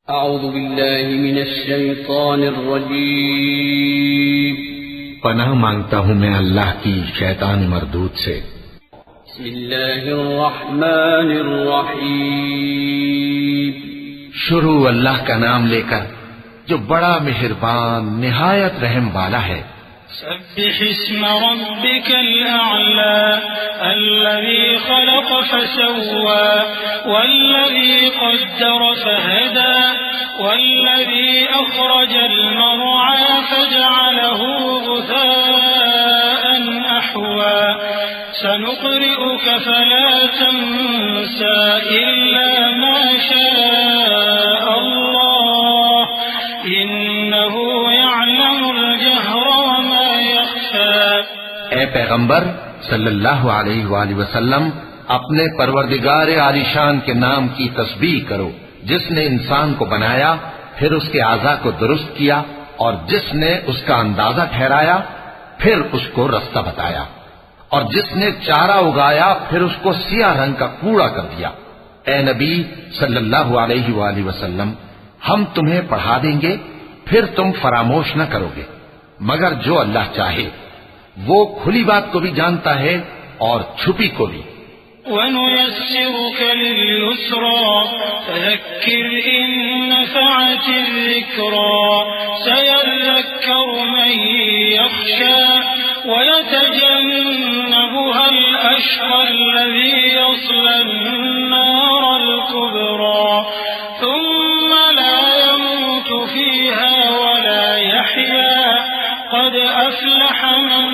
اعوذ باللہ من الشیطان الرجیم پناہ مانگتا ہوں میں اللہ کی شیطان مردود سے۔ بسم اللہ الرحمن الرحیم شروع اللہ کا نام لے کر جو بڑا مہربان نہایت رحم والا ہے۔ سبح اسم ربك الأعلى الذي خلق فسوى والذي قدر فهدى والذي أخرج المرعى فجعله غثاء أحوى سنقرئك فلا تنسى إلا ما شاء الله إنه يعلم الجهر وما يخفى۔ اے پیغمبر صلی اللہ علیہ وآلہ وسلم، اپنے پروردگار عالیشان کے نام کی تسبیح کرو، جس نے انسان کو بنایا، پھر اس کے اعضاء کو درست کیا، اور جس نے اس کا اندازہ ٹھہرایا، پھر اس کو رستہ بتایا، اور جس نے چارہ اگایا، پھر اس کو سیاہ رنگ کا کوڑا کر دیا۔ اے نبی صلی اللہ علیہ وآلہ وسلم، ہم تمہیں پڑھا دیں گے، پھر تم فراموش نہ کرو گے، مگر جو اللہ چاہے۔ وہ کھلی بات کو بھی جانتا ہے اور چھپی کو بھی۔ وَنُيَسِّرُكَ لِلْيُسْرَى فَذَكِّرْ إِن نَّفَعَتِ الذِّكْرَى سَيَذَّكَّرُ مَن يَخْشَىٰ وَيَتَجَنَّبُهَا الْأَشْقَى الَّذِي يَصْلَى النَّارَ الْكُبْرَىٰ ثُمَّ لَا يَمُوتُ فِيهَا وَلَا يَحْيَىٰ قَدْ أَفْلَحَ مَن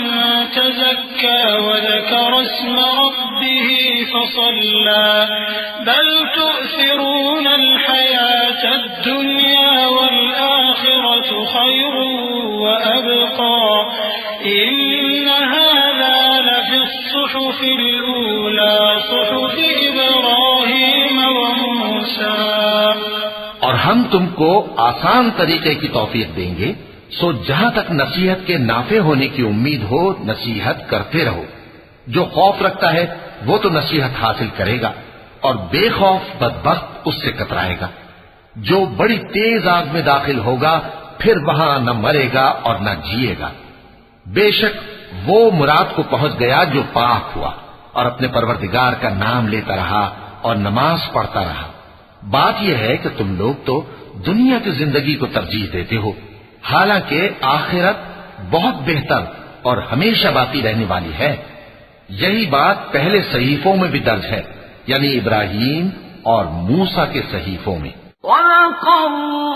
تَزَكَّىٰ وَذَكَرَ اسْمَ رَبِّهِ فَصَلَّىٰ بَلْ تُؤْثِرُونَ الْحَيَاةَ الدُّنْيَا وَالْآخِرَةُ خَيْرٌ وَأَبْقَىٰ إِنَّ هَٰذَا لَفِي الصُّحُفِ الْأُولَىٰ صُحُفِ إِبْرَاهِيمَ وَمُوسَىٰ۔ اور ہم تم کو آسان طریقے کی توفیق دیں گے، سو جہاں تک نصیحت کے نافع ہونے کی امید ہو نصیحت کرتے رہو۔ جو خوف رکھتا ہے وہ تو نصیحت حاصل کرے گا، اور بے خوف بدبخت اس سے کترائے گا۔ جو بڑی تیز آگ میں داخل ہوگا پھر وہاں نہ مرے گا اور نہ جیے گا۔ بے شک وہ مراد کو پہنچ گیا جو پاک ہوا اور اپنے پروردگار کا نام لیتا رہا اور نماز پڑھتا رہا۔ بات یہ ہے کہ تم لوگ تو دنیا کی زندگی کو ترجیح دیتے ہو، حالانکہ آخرت بہت بہتر اور ہمیشہ باقی رہنے والی ہے۔ یہی بات پہلے صحیفوں میں بھی درج ہے، یعنی ابراہیم اور موسیٰ کے صحیفوں میں۔ وَلَقَدْ